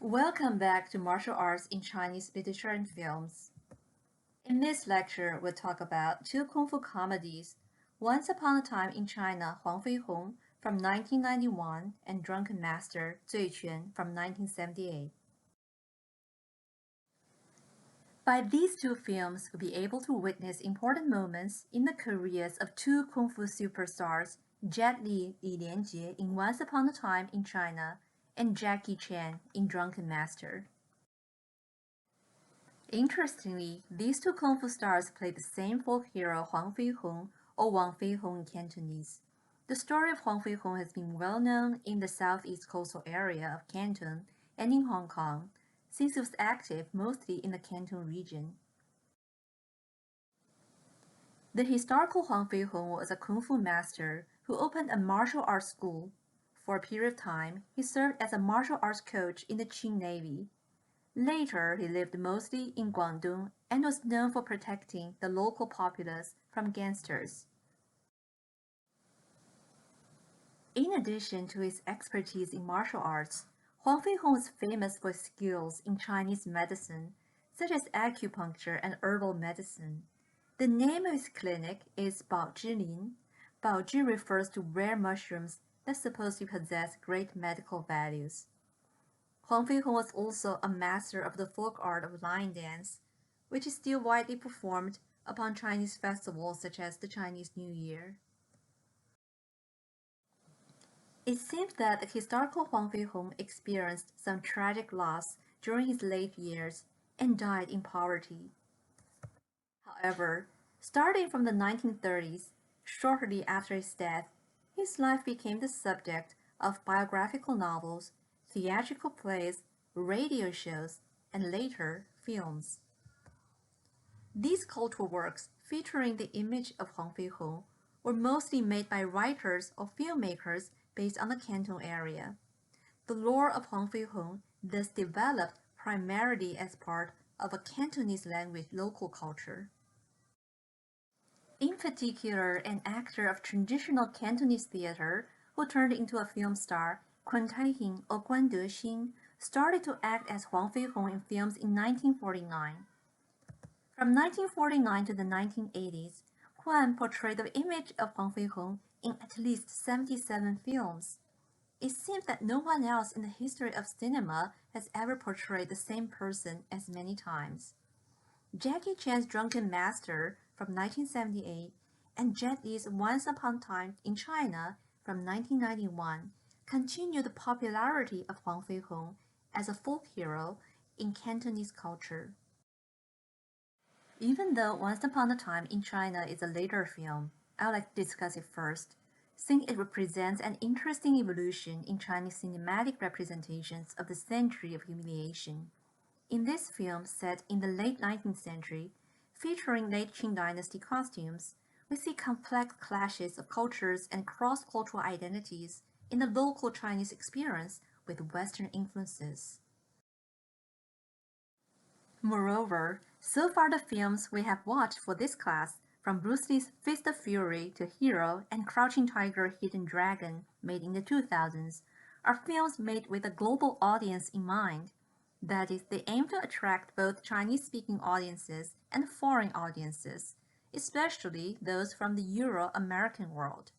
Welcome back to Martial Arts in Chinese Literature and Films. In this lecture, we'll talk about two kung fu comedies, Once Upon a Time in China, Huang Fei Hong from 1991 and Drunken Master, Zui Quan from 1978. By these two films, we'll be able to witness important moments in the careers of two kung fu superstars, Jet Li, Li Lianjie in Once Upon a Time in China, and Jackie Chan in Drunken Master. Interestingly, these two kung fu stars played the same folk hero Huang Fei Hong or Wang Fei Hong in Cantonese. The story of Huang Fei Hong has been well known in the southeast coastal area of Canton and in Hong Kong, since it was active mostly in the Canton region. The historical Huang Fei Hong was a kung fu master who opened a martial arts school. For a period of time, he served as a martial arts coach in the Qing Navy. Later, he lived mostly in Guangdong and was known for protecting the local populace from gangsters. In addition to his expertise in martial arts, Huang Fei Hong was famous for his skills in Chinese medicine, such as acupuncture and herbal medicine. The name of his clinic is Bao Zhi Lin. Bao Zhi refers to rare mushrooms that supposedly possess great medical values. Huang Fei Hong was also a master of the folk art of lion dance, which is still widely performed upon Chinese festivals such as the Chinese New Year. It seems that the historical Huang Fei Hong experienced some tragic loss during his late years and died in poverty. However, starting from the 1930s, shortly after his death, his life became the subject of biographical novels, theatrical plays, radio shows, and later films. These cultural works featuring the image of Huang Fei Hong were mostly made by writers or filmmakers based on the Canton area. The lore of Huang Fei Hong thus developed primarily as part of a Cantonese language local culture. In particular, an actor of traditional Cantonese theater who turned into a film star, Kun Taihing or Guan Dexing, started to act as Huang Fei Hong in films in 1949. From 1949 to the 1980s, Guan portrayed the image of Huang Fei Hong in at least 77 films. It seems that no one else in the history of cinema has ever portrayed the same person as many times. Jackie Chan's Drunken Master from 1978 and Jet Li's Once Upon a Time in China from 1991 continued the popularity of Huang Fei Hong as a folk hero in Cantonese culture. Even though Once Upon a Time in China is a later film, I would like to discuss it first, since it represents an interesting evolution in Chinese cinematic representations of the Century of Humiliation. In this film, set in the late 19th century, featuring late Qing dynasty costumes, we see complex clashes of cultures and cross-cultural identities in the local Chinese experience with Western influences. Moreover, so far the films we have watched for this class, from Bruce Lee's Fist of Fury to Hero and Crouching Tiger, Hidden Dragon, made in the 2000s, are films made with a global audience in mind. That is, they aim to attract both Chinese-speaking audiences and foreign audiences, especially those from the Euro-American world.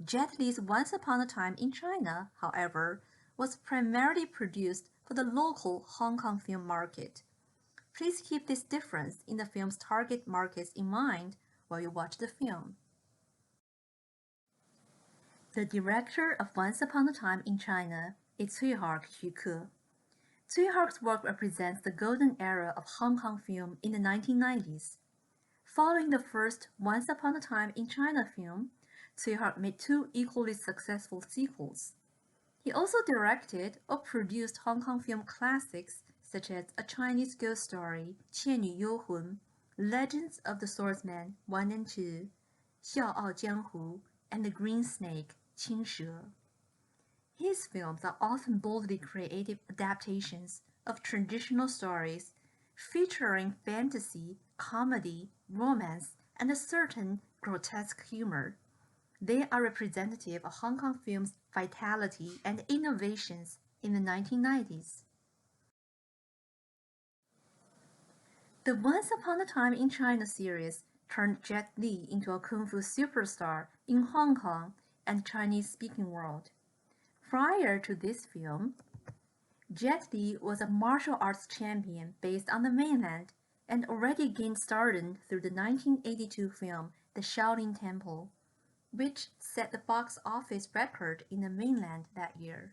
Jet Li's Once Upon a Time in China, however, was primarily produced for the local Hong Kong film market. Please keep this difference in the film's target markets in mind while you watch the film. The director of Once Upon a Time in China is Tsui Hark Xu Ke. Tsui Hark's work represents the golden era of Hong Kong film in the 1990s. Following the first Once Upon a Time in China film, Tsui Hark made two equally successful sequels. He also directed or produced Hong Kong film classics such as A Chinese Ghost Story, 倩女幽魂, Legends of the Swordsman 1 and 2, 笑傲江湖, and The Green Snake, 青蛇. His films are often boldly creative adaptations of traditional stories, featuring fantasy, comedy, romance, and a certain grotesque humor. They are representative of Hong Kong film's vitality and innovations in the 1990s. The Once Upon a Time in China series turned Jet Li into a kung fu superstar in Hong Kong and Chinese-speaking world. Prior to this film, Jet Li was a martial arts champion based on the mainland and already gained stardom through the 1982 film The Shaolin Temple, which set the box office record in the mainland that year.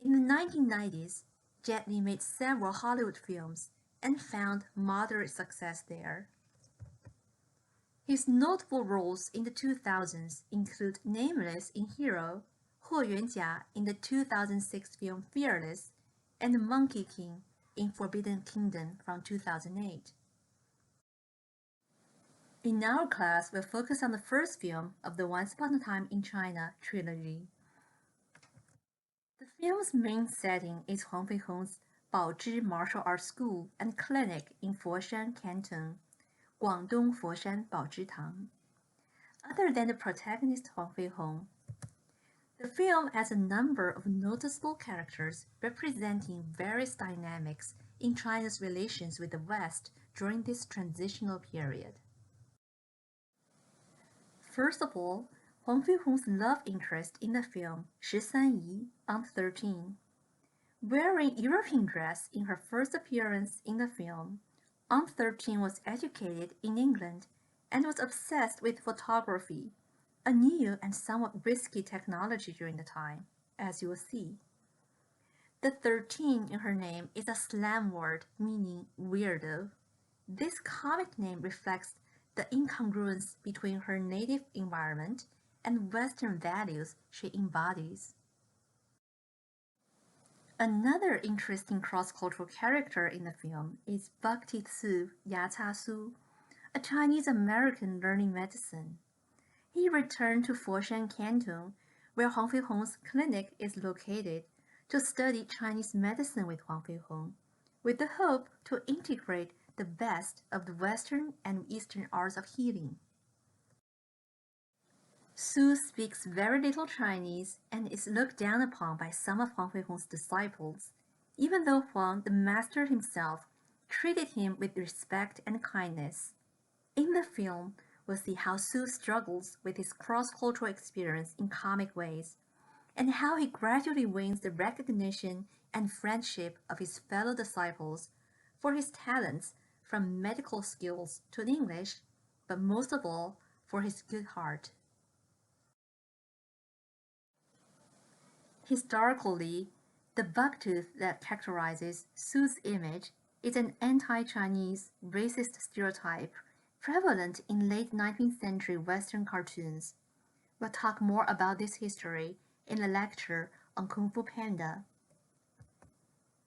In the 1990s, Jet Li made several Hollywood films and found moderate success there. His notable roles in the 2000s include Nameless in Hero, Huo Yuanjia in the 2006 film Fearless, and Monkey King in Forbidden Kingdom from 2008. In our class, we'll focus on the first film of the Once Upon a Time in China trilogy. The film's main setting is Huang Feihong's Baozhi Martial Arts School and Clinic in Foshan Canton, Guangdong Foshan Baozhitang. Other than the protagonist Huang Feihong, the film has a number of noticeable characters representing various dynamics in China's relations with the West during this transitional period. First of all, Huang Feihong's love interest in the film, Shi Sanyi, Aunt 13. Wearing European dress in her first appearance in the film, Aunt 13 was educated in England and was obsessed with photography, a new and somewhat risky technology during the time, as you will see. The 13 in her name is a slang word meaning weirdo. This comic name reflects the incongruence between her native environment and Western values she embodies. Another interesting cross-cultural character in the film is Bhakti Su Yata Su, a Chinese-American learning medicine. He returned to Foshan Canton, where Huang Feihong's clinic is located, to study Chinese medicine with Huang Feihong, with the hope to integrate the best of the Western and Eastern arts of healing. Su speaks very little Chinese and is looked down upon by some of Huang Feihong's disciples, even though Huang, the master himself, treated him with respect and kindness. In the film, we'll see how Su struggles with his cross-cultural experience in comic ways, and how he gradually wins the recognition and friendship of his fellow disciples for his talents from medical skills to English, but most of all, for his good heart. Historically, the bucktooth that characterizes Su's image is an anti-Chinese racist stereotype prevalent in late 19th century Western cartoons. We'll talk more about this history in a lecture on Kung Fu Panda.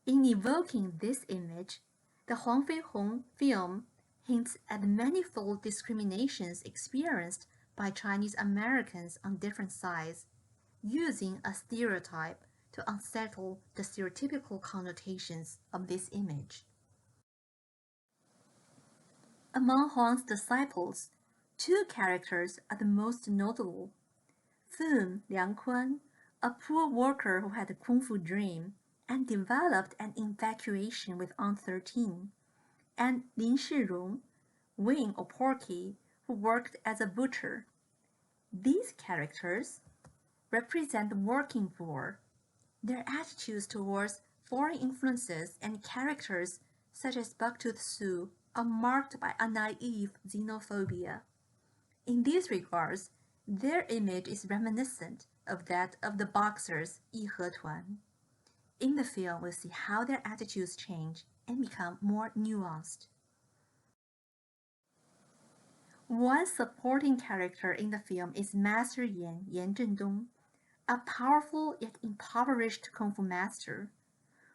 In evoking this image, the Huang Feihong film hints at the manifold discriminations experienced by Chinese Americans on different sides, using a stereotype to unsettle the stereotypical connotations of this image. Among Huang's disciples, two characters are the most notable. Fun Liang Quan, a poor worker who had a kung fu dream and developed an infatuation with Aunt 13, and Lin Shirong, Wing or Porky, who worked as a butcher. These characters represent the working poor. Their attitudes towards foreign influences and characters such as Bucktooth Su are marked by a naive xenophobia. In these regards, their image is reminiscent of that of the boxers Yi He Tuan. In the film, we'll see how their attitudes change and become more nuanced. One supporting character in the film is Master Yan Zhendong, a powerful yet impoverished kung fu master.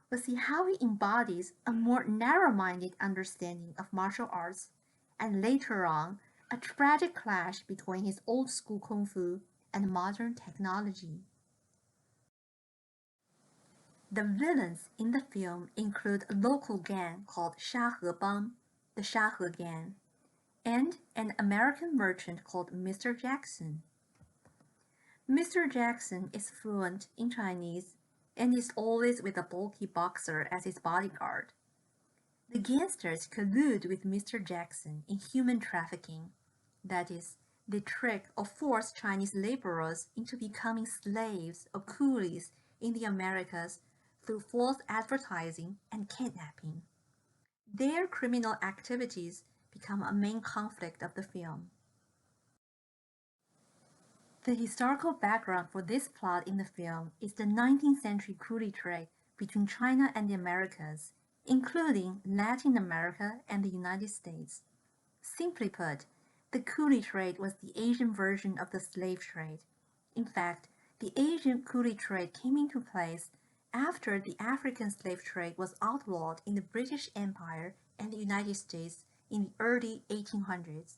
We'll see how he embodies a more narrow-minded understanding of martial arts, and later on, a tragic clash between his old-school kung fu and modern technology. The villains in the film include a local gang called Shahe Bang, the Shahe Gang, and an American merchant called Mr. Jackson. Mr. Jackson is fluent in Chinese and is always with a bulky boxer as his bodyguard. The gangsters collude with Mr. Jackson in human trafficking. That is, they trick or force Chinese laborers into becoming slaves or coolies in the Americas through false advertising and kidnapping. Their criminal activities become a main conflict of the film. The historical background for this plot in the film is the 19th century coolie trade between China and the Americas, including Latin America and the United States. Simply put, the coolie trade was the Asian version of the slave trade. In fact, the Asian coolie trade came into place after the African slave trade was outlawed in the British Empire and the United States in the early 1800s.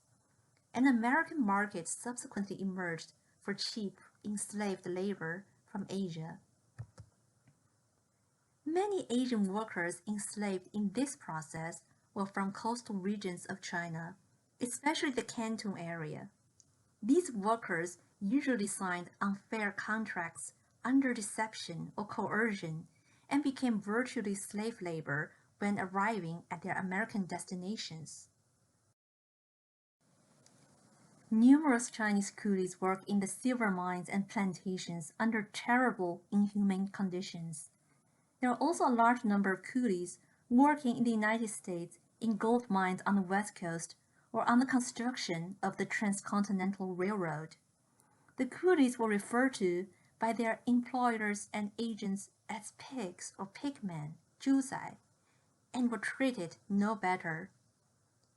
An American market subsequently emerged for cheap, enslaved labor from Asia. Many Asian workers enslaved in this process were from coastal regions of China, especially the Canton area. These workers usually signed unfair contracts under deception or coercion and became virtually slave labor when arriving at their American destinations. Numerous Chinese coolies work in the silver mines and plantations under terrible, inhumane conditions. There are also a large number of coolies working in the United States in gold mines on the West Coast or on the construction of the Transcontinental Railroad. The coolies were referred to by their employers and agents as pigs or pigmen, 猪仔, and were treated no better.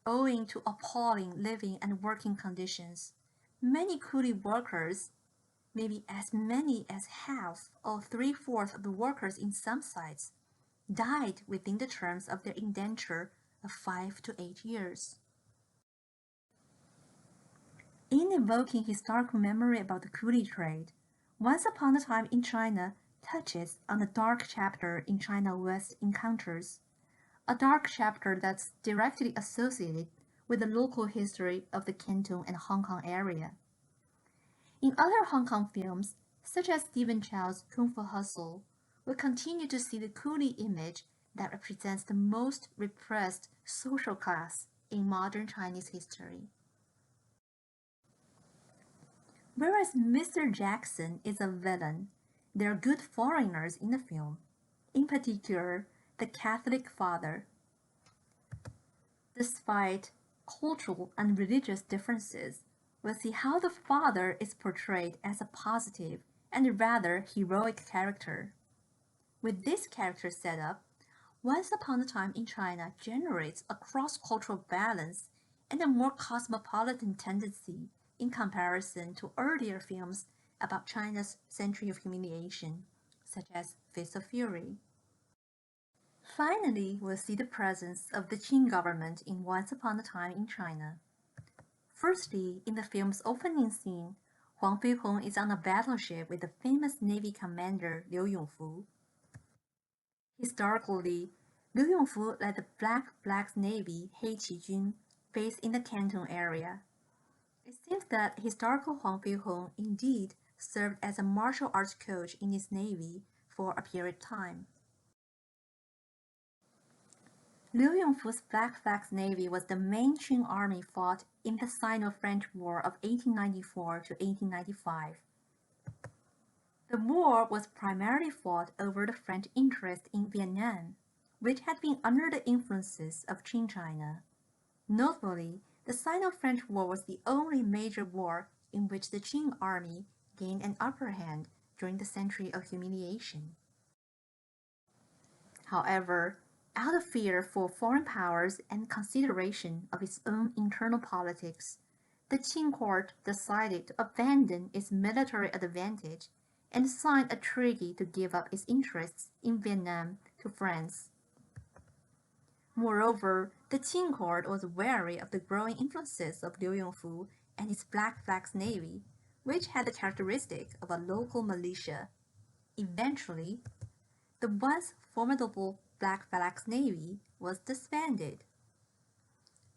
Owing to appalling living and working conditions, many coolie workers, maybe as many as half or three-fourths of the workers in some sites, died within the terms of their indenture of 5 to 8 years. In evoking historical memory about the coolie trade, Once Upon a Time in China touches on a dark chapter in China-West encounters, a dark chapter that's directly associated with the local history of the Canton and Hong Kong area. In other Hong Kong films, such as Stephen Chow's Kung Fu Hustle, we continue to see the coolie image that represents the most repressed social class in modern Chinese history. Whereas Mr. Jackson is a villain, there are good foreigners in the film, in particular, the Catholic father. Despite cultural and religious differences, we'll see how the father is portrayed as a positive and rather heroic character. With this character setup, Once Upon a Time in China generates a cross-cultural balance and a more cosmopolitan tendency in comparison to earlier films about China's century of humiliation, such as Fist of Fury. Finally, we'll see the presence of the Qing government in Once Upon a Time in China. Firstly, in the film's opening scene, Huang Feihong is on a battleship with the famous Navy commander Liu Yongfu. Historically, Liu Yongfu led the Black Flag Navy Hei Qijun based in the Canton area. It seems that historical Huang Feihong indeed served as a martial arts coach in his navy for a period of time. Liu Yongfu's Black Flag Navy was the main Qing army fought in the Sino-French War of 1894 to 1895. The war was primarily fought over the French interest in Vietnam, which had been under the influences of Qing China. Notably, the Sino-French War was the only major war in which the Qing army gained an upper hand during the century of humiliation. However, out of fear for foreign powers and consideration of its own internal politics, the Qing court decided to abandon its military advantage and signed a treaty to give up its interests in Vietnam to France. Moreover, the Qing court was wary of the growing influences of Liu Yongfu and his Black Flag Navy, which had the characteristic of a local militia. Eventually, the once formidable Black Flag Navy was disbanded.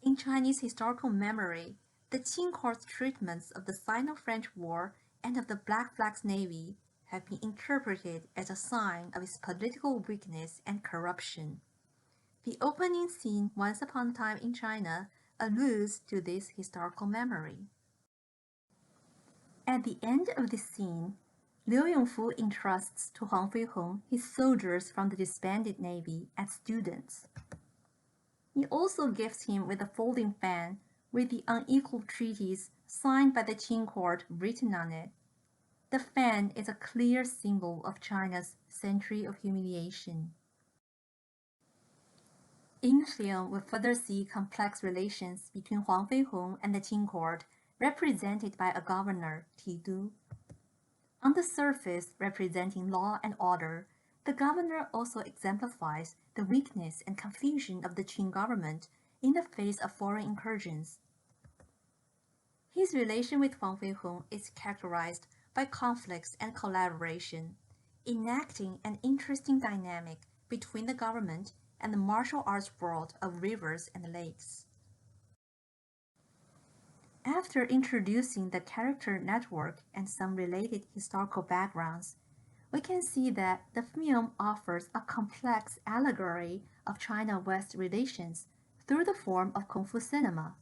In Chinese historical memory, the Qing court's treatments of the Sino-French War and of the Black Flag Navy have been interpreted as a sign of its political weakness and corruption. The opening scene, Once Upon a Time in China, alludes to this historical memory. At the end of this scene, Liu Yongfu entrusts to Huang Feihong his soldiers from the disbanded navy as students. He also gifts him with a folding fan with the unequal treaties signed by the Qing court written on it. The fan is a clear symbol of China's century of humiliation. In the film, we further see complex relations between Huang Feihong and the Qing court, represented by a governor, Ti Du. On the surface, representing law and order, the governor also exemplifies the weakness and confusion of the Qing government in the face of foreign incursions. His relation with Huang Feihong is characterized by conflicts and collaboration, enacting an interesting dynamic between the government and the martial arts world of rivers and lakes. After introducing the character network and some related historical backgrounds, we can see that the film offers a complex allegory of China-West relations through the form of Kung Fu cinema.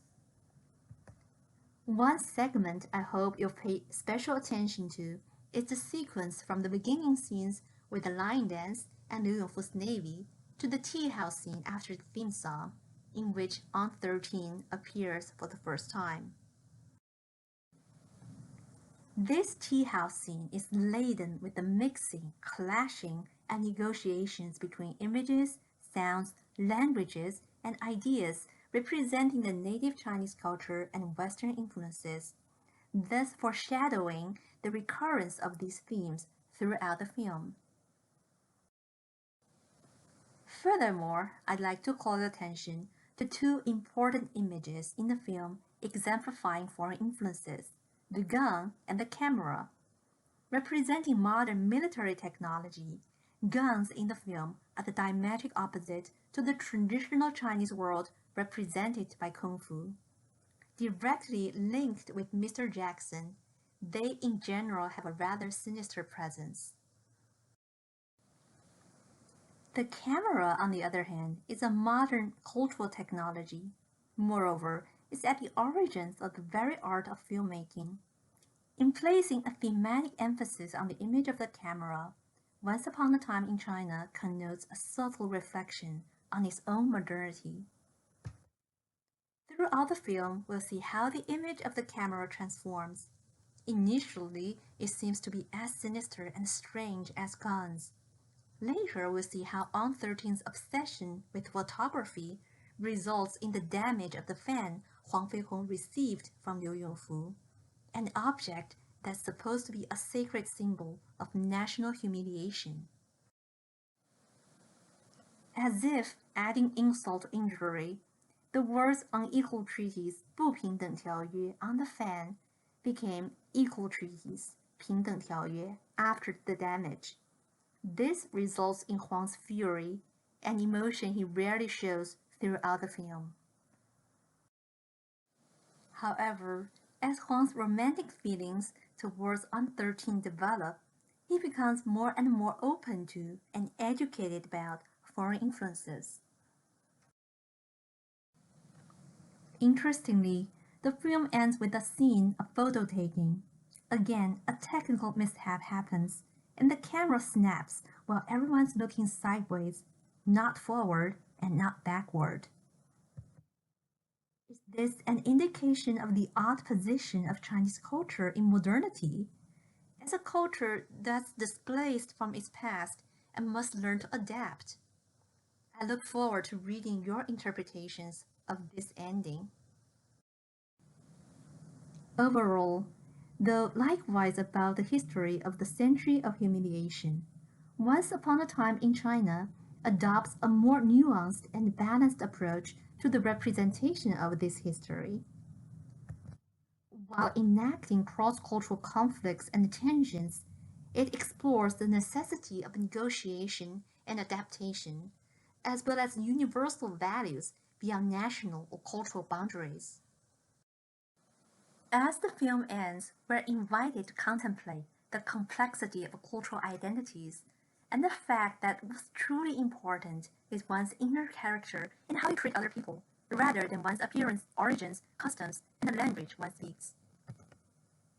One segment I hope you'll pay special attention to is the sequence from the beginning scenes with the lion dance and Liu Yongfu's navy to the tea house scene after the theme song, in which Aunt 13 appears for the first time. This tea house scene is laden with the mixing, clashing, and negotiations between images, sounds, languages, and ideas representing the native Chinese culture and Western influences, thus foreshadowing the recurrence of these themes throughout the film. Furthermore, I'd like to call attention to two important images in the film exemplifying foreign influences: the gun and the camera. Representing modern military technology, guns in the film are the diametric opposite to the traditional Chinese world represented by Kung Fu. Directly linked with Mr. Jackson, they in general have a rather sinister presence. The camera, on the other hand, is a modern cultural technology. Moreover, it's at the origins of the very art of filmmaking. In placing a thematic emphasis on the image of the camera, Once Upon a Time in China connotes a subtle reflection on its own modernity. Throughout the film, we'll see how the image of the camera transforms. Initially, it seems to be as sinister and strange as guns. Later, we'll see how Aunt 13's obsession with photography results in the damage of the fan Huang Feihong received from Liu Yongfu, an object that's supposed to be a sacred symbol of national humiliation. As if adding insult to injury, the words unequal treaties 不平等条约 on the fan became equal treaties 平等条约 after the damage. This results in Huang's fury, an emotion he rarely shows throughout the film. However, as Huang's romantic feelings towards Aunt 13 develop, he becomes more and more open to and educated about foreign influences. Interestingly, the film ends with a scene of photo taking. Again, a technical mishap happens, and the camera snaps while everyone's looking sideways, not forward and not backward. Is this an indication of the odd position of Chinese culture in modernity? As a culture that's displaced from its past and must learn to adapt. I look forward to reading your interpretations of this ending. Overall, though likewise about the history of the century of humiliation, Once Upon a Time in China adopts a more nuanced and balanced approach to the representation of this history. While enacting cross-cultural conflicts and tensions, it explores the necessity of negotiation and adaptation, as well as universal values beyond national or cultural boundaries. As the film ends, we're invited to contemplate the complexity of cultural identities and the fact that what's truly important is one's inner character and how you treat other people, rather than one's appearance, origins, customs, and the language one speaks.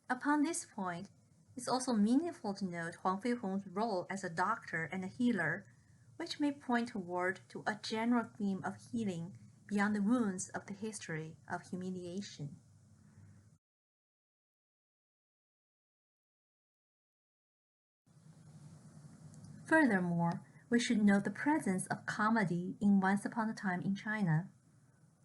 Upon this point, it's also meaningful to note Huang Feihong's role as a doctor and a healer, which may point toward to a general theme of healing beyond the wounds of the history of humiliation. Furthermore, we should note the presence of comedy in Once Upon a Time in China.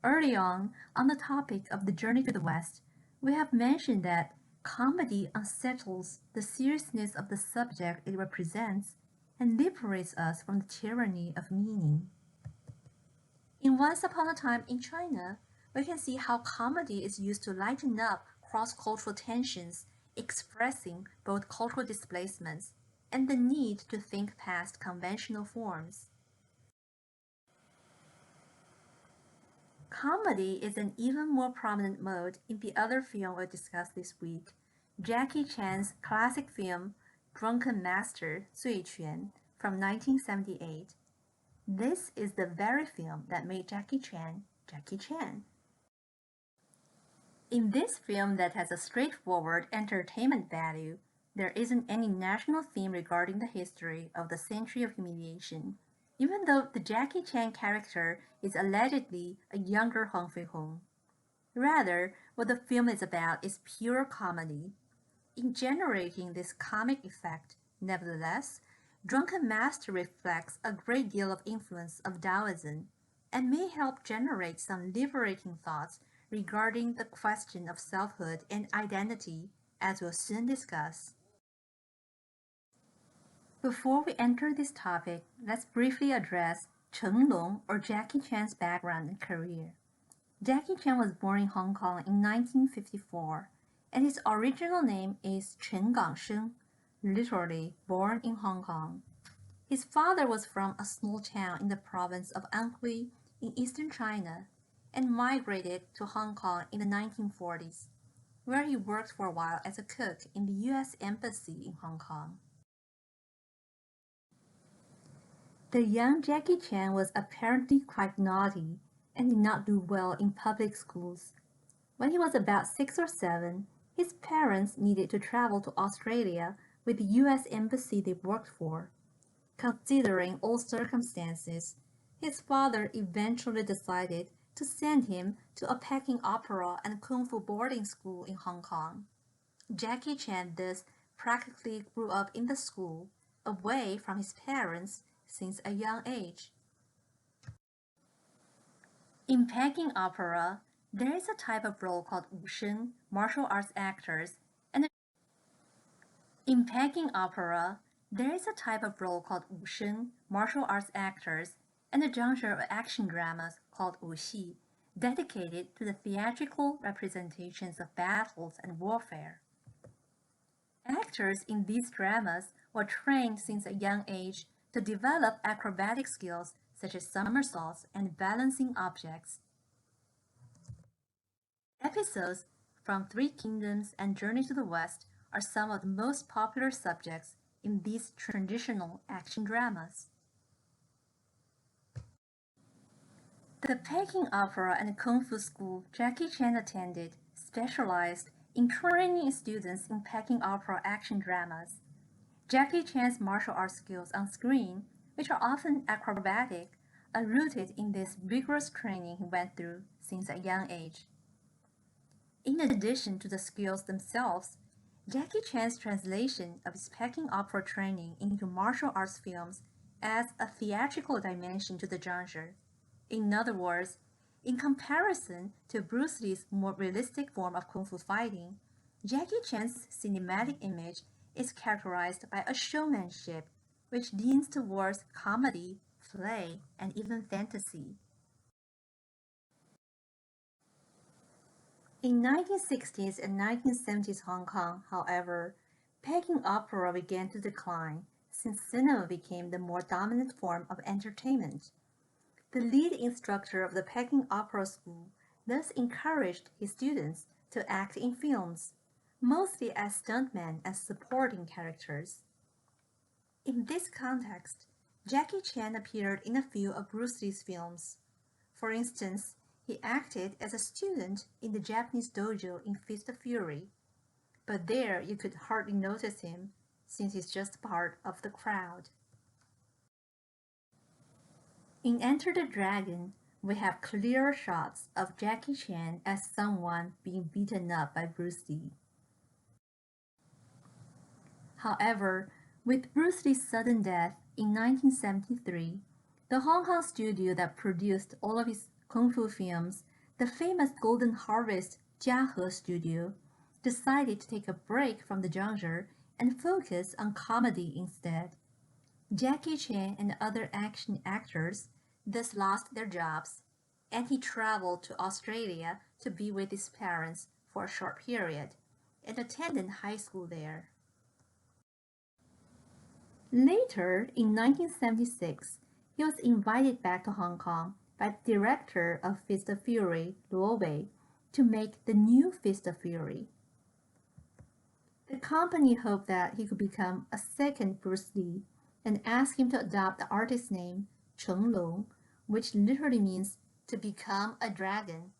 Early on the topic of the journey to the West, we have mentioned that comedy unsettles the seriousness of the subject it represents and liberates us from the tyranny of meaning. In Once Upon a Time in China, we can see how comedy is used to lighten up cross-cultural tensions, expressing both cultural displacements and the need to think past conventional forms. Comedy is an even more prominent mode in the other film we'll discuss this week, Jackie Chan's classic film Drunken Master 醉拳 from 1978. This is the very film that made Jackie Chan Jackie Chan. In this film that has a straightforward entertainment value, there isn't any national theme regarding the history of the century of humiliation, even though the Jackie Chan character is allegedly a younger Huang Feihong. Rather, what the film is about is pure comedy. In generating this comic effect, nevertheless, Drunken Master reflects a great deal of influence of Taoism and may help generate some liberating thoughts regarding the question of selfhood and identity, as we'll soon discuss. Before we enter this topic, let's briefly address Chen Long or Jackie Chan's background and career. Jackie Chan was born in Hong Kong in 1954, and his original name is Chen Gangsheng, literally born in Hong Kong. His father was from a small town in the province of Anhui in eastern China and migrated to Hong Kong in the 1940s, where he worked for a while as a cook in the U.S. Embassy in Hong Kong. The young Jackie Chan was apparently quite naughty and did not do well in public schools. When he was about 6 or 7, his parents needed to travel to Australia with the U.S. Embassy they worked for. Considering all circumstances, his father eventually decided to send him to a Peking opera and kung fu boarding school in Hong Kong. Jackie Chan thus practically grew up in the school, away from his parents since a young age. In Peking opera, there is a type of role called wusheng, martial arts actors, and in Peking opera, there is a type of role called wusheng, martial arts actors, and a genre of action dramas called wuxi, dedicated to the theatrical representations of battles and warfare. Actors in these dramas were trained since a young age to develop acrobatic skills such as somersaults and balancing objects. Episodes from Three Kingdoms and Journey to the West are some of the most popular subjects in these traditional action dramas. The Peking Opera and Kung Fu School Jackie Chan attended specialized in training students in Peking Opera action dramas. Jackie Chan's martial arts skills on screen, which are often acrobatic, are rooted in this vigorous training he went through since a young age. In addition to the skills themselves, Jackie Chan's translation of his Peking opera training into martial arts films adds a theatrical dimension to the genre. In other words, in comparison to Bruce Lee's more realistic form of kung fu fighting, Jackie Chan's cinematic image is characterized by a showmanship which leans towards comedy, play, and even fantasy. In 1960s and 1970s Hong Kong, however, Peking opera began to decline since cinema became the more dominant form of entertainment. The lead instructor of the Peking Opera School thus encouraged his students to act in films, mostly as stuntmen and supporting characters. In this context, Jackie Chan appeared in a few of Bruce Lee's films. For instance, he acted as a student in the Japanese dojo in Fist of Fury, but there you could hardly notice him since he's just part of the crowd. In Enter the Dragon, we have clear shots of Jackie Chan as someone being beaten up by Bruce Lee. However, with Bruce Lee's sudden death in 1973, the Hong Kong studio that produced all of his kung fu films, the famous Golden Harvest Jiahe Studio, decided to take a break from the genre and focus on comedy instead. Jackie Chan and other action actors thus lost their jobs, and he traveled to Australia to be with his parents for a short period and attended high school there. Later, in 1976, he was invited back to Hong Kong by the director of Fist of Fury, Luo Wei, to make the new Fist of Fury. The company hoped that he could become a second Bruce Lee and asked him to adopt the artist's name, Cheng Long, which literally means to become a dragon,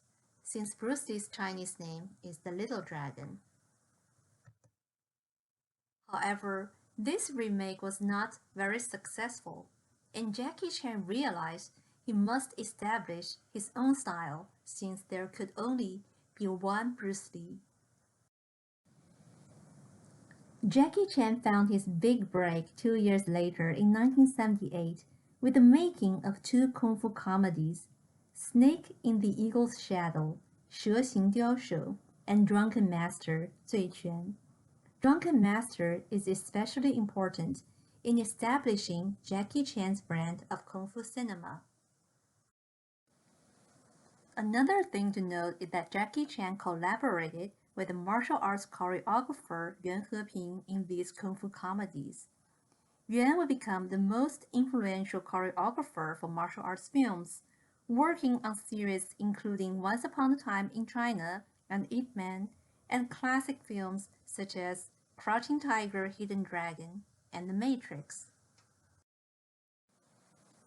since Bruce Lee's Chinese name is the Little Dragon. However, this remake was not very successful, and Jackie Chan realized he must establish his own style since there could only be one Bruce Lee. Jackie Chan found his big break 2 years later in 1978 with the making of two kung fu comedies, Snake in the Eagle's Shadow, 蛇形刁手, and Drunken Master, 醉拳. Drunken Master is especially important in establishing Jackie Chan's brand of kung fu cinema. Another thing to note is that Jackie Chan collaborated with the martial arts choreographer Yuan Heping in these kung fu comedies. Yuan would become the most influential choreographer for martial arts films, working on series including Once Upon a Time in China and Ip Man, and classic films such as Crouching Tiger, Hidden Dragon, and The Matrix.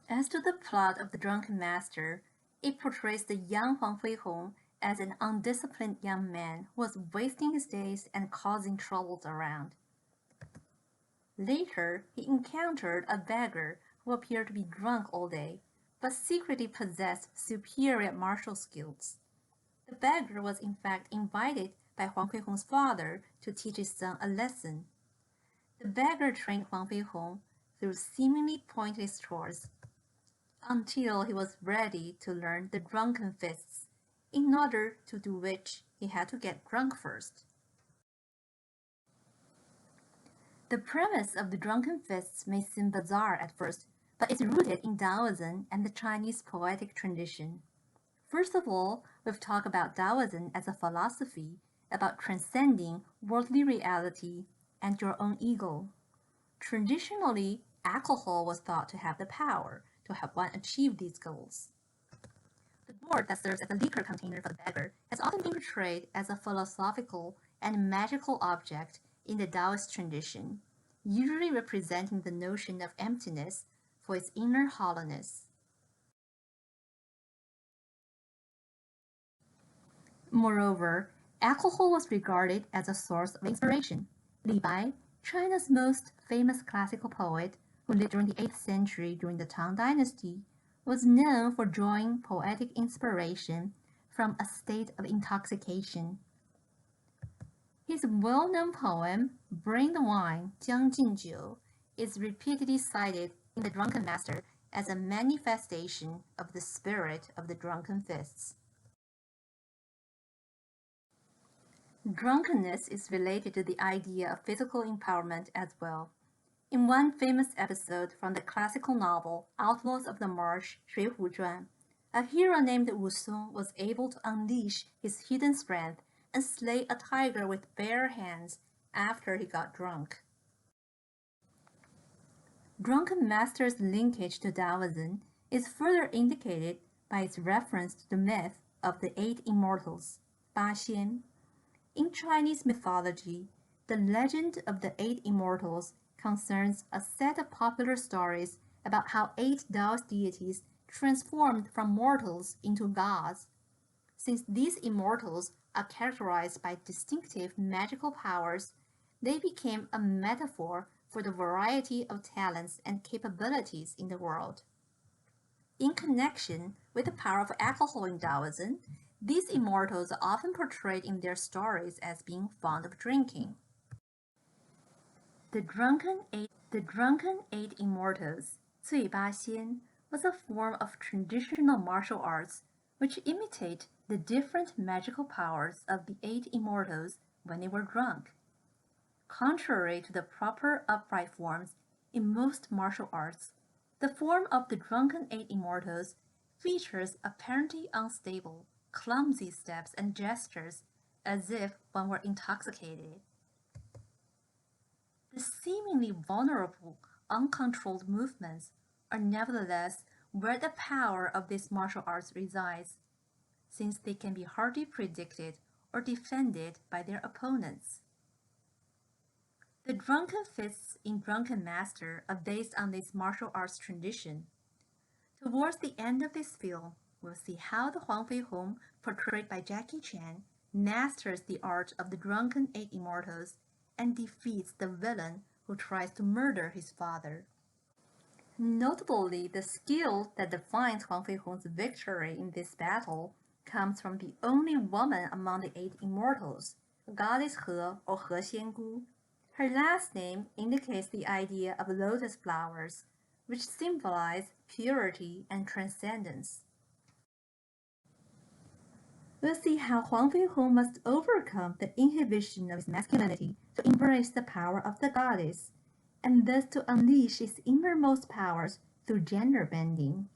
As to the plot of The Drunken Master, it portrays the young Huang Feihong as an undisciplined young man who was wasting his days and causing troubles around. Later, he encountered a beggar who appeared to be drunk all day, but secretly possessed superior martial skills. The beggar was in fact invited by Huang Feihong's father to teach his son a lesson. The beggar trained Huang Feihong through seemingly pointless chores until he was ready to learn the drunken fists, in order to do which he had to get drunk first. The premise of the drunken fists may seem bizarre at first, but it's rooted in Taoism and the Chinese poetic tradition. First of all, we've talked about Taoism as a philosophy about transcending worldly reality and your own ego. Traditionally, alcohol was thought to have the power to help one achieve these goals. The gourd that serves as a liquor container for the beggar has often been portrayed as a philosophical and magical object in the Taoist tradition, usually representing the notion of emptiness for its inner hollowness. Moreover, alcohol was regarded as a source of inspiration. Li Bai, China's most famous classical poet, who lived during the 8th century during the Tang Dynasty, was known for drawing poetic inspiration from a state of intoxication. His well-known poem, Bring the Wine, 将进酒, is repeatedly cited in The Drunken Master as a manifestation of the spirit of the drunken fists. Drunkenness is related to the idea of physical empowerment as well. In one famous episode from the classical novel Outlaws of the Marsh, 水浒传, a hero named Wu Song was able to unleash his hidden strength and slay a tiger with bare hands after he got drunk. Drunken Master's linkage to Taoism is further indicated by its reference to the myth of the 8 immortals, 八仙. In Chinese mythology, the legend of the 8 immortals concerns a set of popular stories about how 8 Taoist deities transformed from mortals into gods. Since these immortals are characterized by distinctive magical powers, they became a metaphor for the variety of talents and capabilities in the world. In connection with the power of alcohol in Taoism, these immortals are often portrayed in their stories as being fond of drinking. The Drunken Eight Immortals, 醉八仙, was a form of traditional martial arts which imitate the different magical powers of the 8 immortals when they were drunk. Contrary to the proper upright forms in most martial arts, the form of the Drunken Eight Immortals features apparently unstable, clumsy steps and gestures as if one were intoxicated. The seemingly vulnerable, uncontrolled movements are nevertheless where the power of these martial arts resides, since they can be hardly predicted or defended by their opponents. The drunken fists in Drunken Master are based on this martial arts tradition. Towards the end of this film, we'll see how the Huang Fei Hong, portrayed by Jackie Chan, masters the art of the Drunken Eight Immortals and defeats the villain who tries to murder his father. Notably, the skill that defines Huang Fei Hong's victory in this battle comes from the only woman among the 8 immortals, Goddess He or He Xiangu. Her last name indicates the idea of lotus flowers, which symbolize purity and transcendence. We'll see how Huang Fei Hong must overcome the inhibition of his masculinity to embrace the power of the goddess, and thus to unleash his innermost powers through gender bending.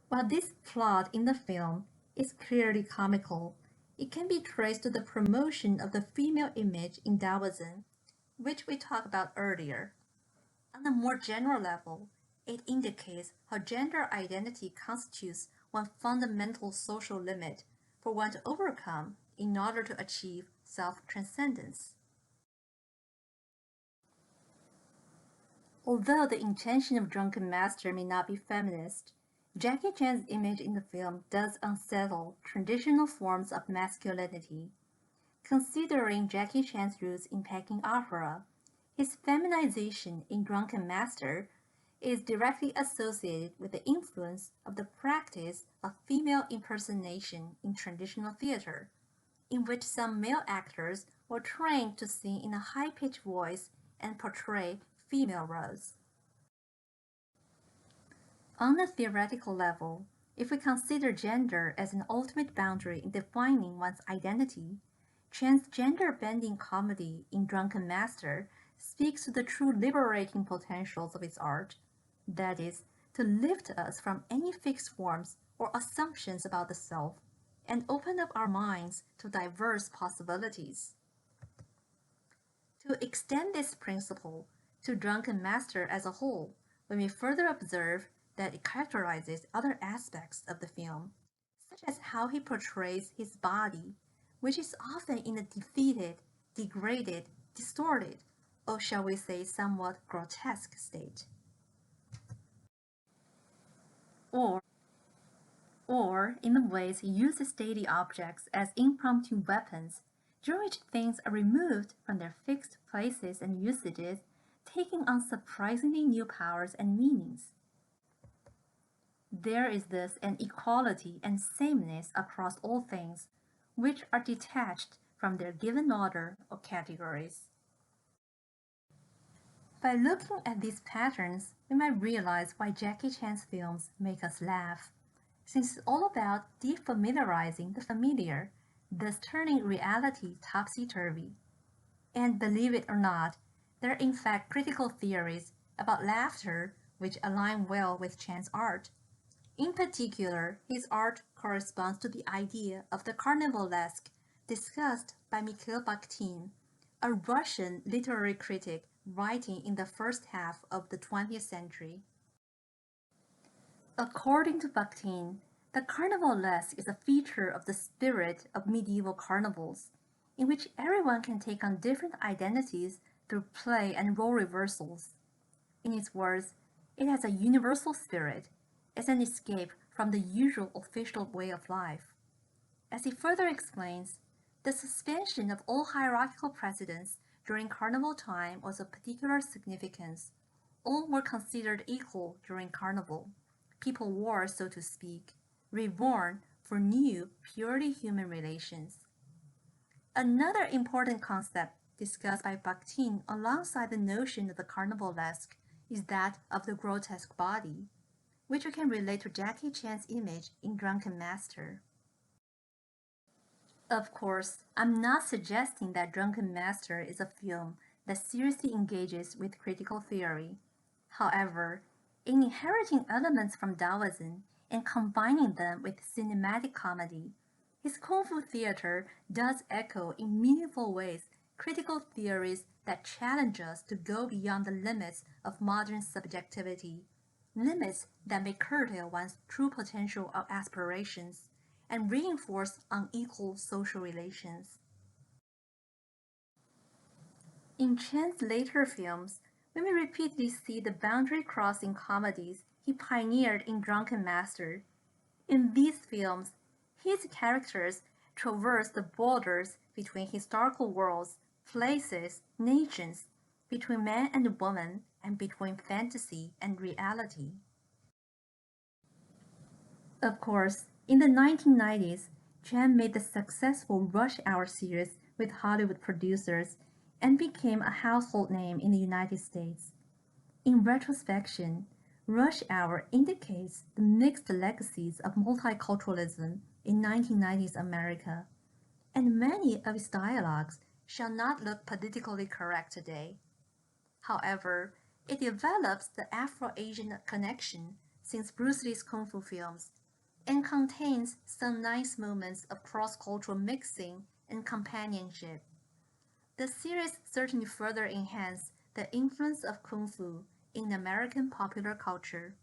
While this plot in the film is clearly comical, it can be traced to the promotion of the female image in Taoism, which we talked about earlier. On a more general level, it indicates how gender identity constitutes one fundamental social limit for one to overcome in order to achieve self-transcendence. Although the intention of Drunken Master may not be feminist, Jackie Chan's image in the film does unsettle traditional forms of masculinity. Considering Jackie Chan's roots in Peking opera, his feminization in Drunken Master is directly associated with the influence of the practice of female impersonation in traditional theater, in which some male actors were trained to sing in a high-pitched voice and portray female roles. On a theoretical level, if we consider gender as an ultimate boundary in defining one's identity, Chan's gender-bending comedy in Drunken Master speaks to the true liberating potentials of his art, that is, to lift us from any fixed forms or assumptions about the self, and open up our minds to diverse possibilities. To extend this principle to Drunken Master as a whole, we may further observe that it characterizes other aspects of the film, such as how he portrays his body, which is often in a defeated, degraded, distorted, or shall we say somewhat grotesque state. Or in the ways he uses daily objects as impromptu weapons, during which things are removed from their fixed places and usages, taking on surprisingly new powers and meanings. There is thus an equality and sameness across all things, which are detached from their given order or categories. By looking at these patterns, we might realize why Jackie Chan's films make us laugh, since it's all about defamiliarizing the familiar, thus turning reality topsy-turvy. And believe it or not, there are in fact critical theories about laughter which align well with Chan's art. In particular, his art corresponds to the idea of the carnivalesque discussed by Mikhail Bakhtin, a Russian literary critic writing in the first half of the 20th century. According to Bakhtin, the carnivalesque is a feature of the spirit of medieval carnivals, in which everyone can take on different identities through play and role reversals. In its words, it has a universal spirit. It's an escape from the usual official way of life. As he further explains, the suspension of all hierarchical precedence during carnival time was of particular significance. All were considered equal during carnival. People were, so to speak, reborn for new, purely human relations. Another important concept discussed by Bakhtin alongside the notion of the carnivalesque is that of the grotesque body, which we can relate to Jackie Chan's image in Drunken Master. Of course, I'm not suggesting that Drunken Master is a film that seriously engages with critical theory. However, in inheriting elements from Taoism and combining them with cinematic comedy, his Kung Fu theater does echo in meaningful ways critical theories that challenge us to go beyond the limits of modern subjectivity, limits that may curtail one's true potential or aspirations and reinforce unequal social relations. In Chan's later films, we may repeatedly see the boundary-crossing comedies he pioneered in Drunken Master. In these films, his characters traverse the borders between historical worlds, places, nations, between man and woman, and between fantasy and reality. Of course, in the 1990s, Chan made the successful Rush Hour series with Hollywood producers and became a household name in the United States. In retrospection, Rush Hour indicates the mixed legacies of multiculturalism in 1990s America, and many of its dialogues shall not look politically correct today. However, it develops the Afro-Asian connection since Bruce Lee's Kung Fu films and contains some nice moments of cross-cultural mixing and companionship. The series certainly further enhanced the influence of Kung Fu in American popular culture.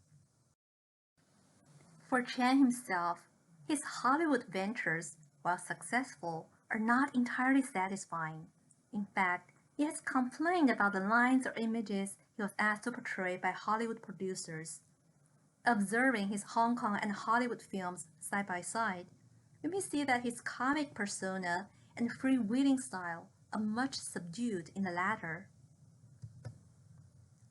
For Chan himself, his Hollywood ventures, while successful, are not entirely satisfying. In fact, he has complained about the lines or images he was asked to portray by Hollywood producers. Observing his Hong Kong and Hollywood films side by side, we may see that his comic persona and freewheeling style are much subdued in the latter.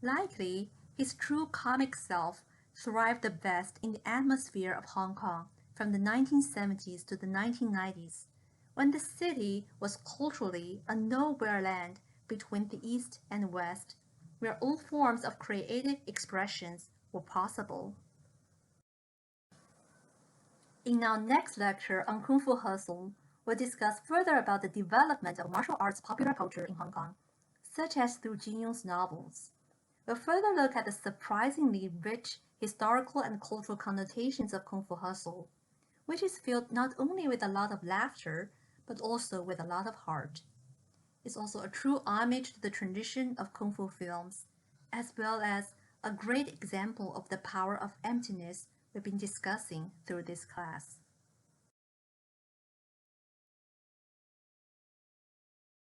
Likely, his true comic self thrived the best in the atmosphere of Hong Kong from the 1970s to the 1990s, when the city was culturally a nowhere land between the East and West, where all forms of creative expressions were possible. In our next lecture on Kung Fu Hustle, we'll discuss further about the development of martial arts popular culture in Hong Kong, such as through Jin Yong's novels. We'll further look at the surprisingly rich historical and cultural connotations of Kung Fu Hustle, which is filled not only with a lot of laughter, but also with a lot of heart. It's also a true homage to the tradition of Kung Fu films, as well as a great example of the power of emptiness we've been discussing through this class.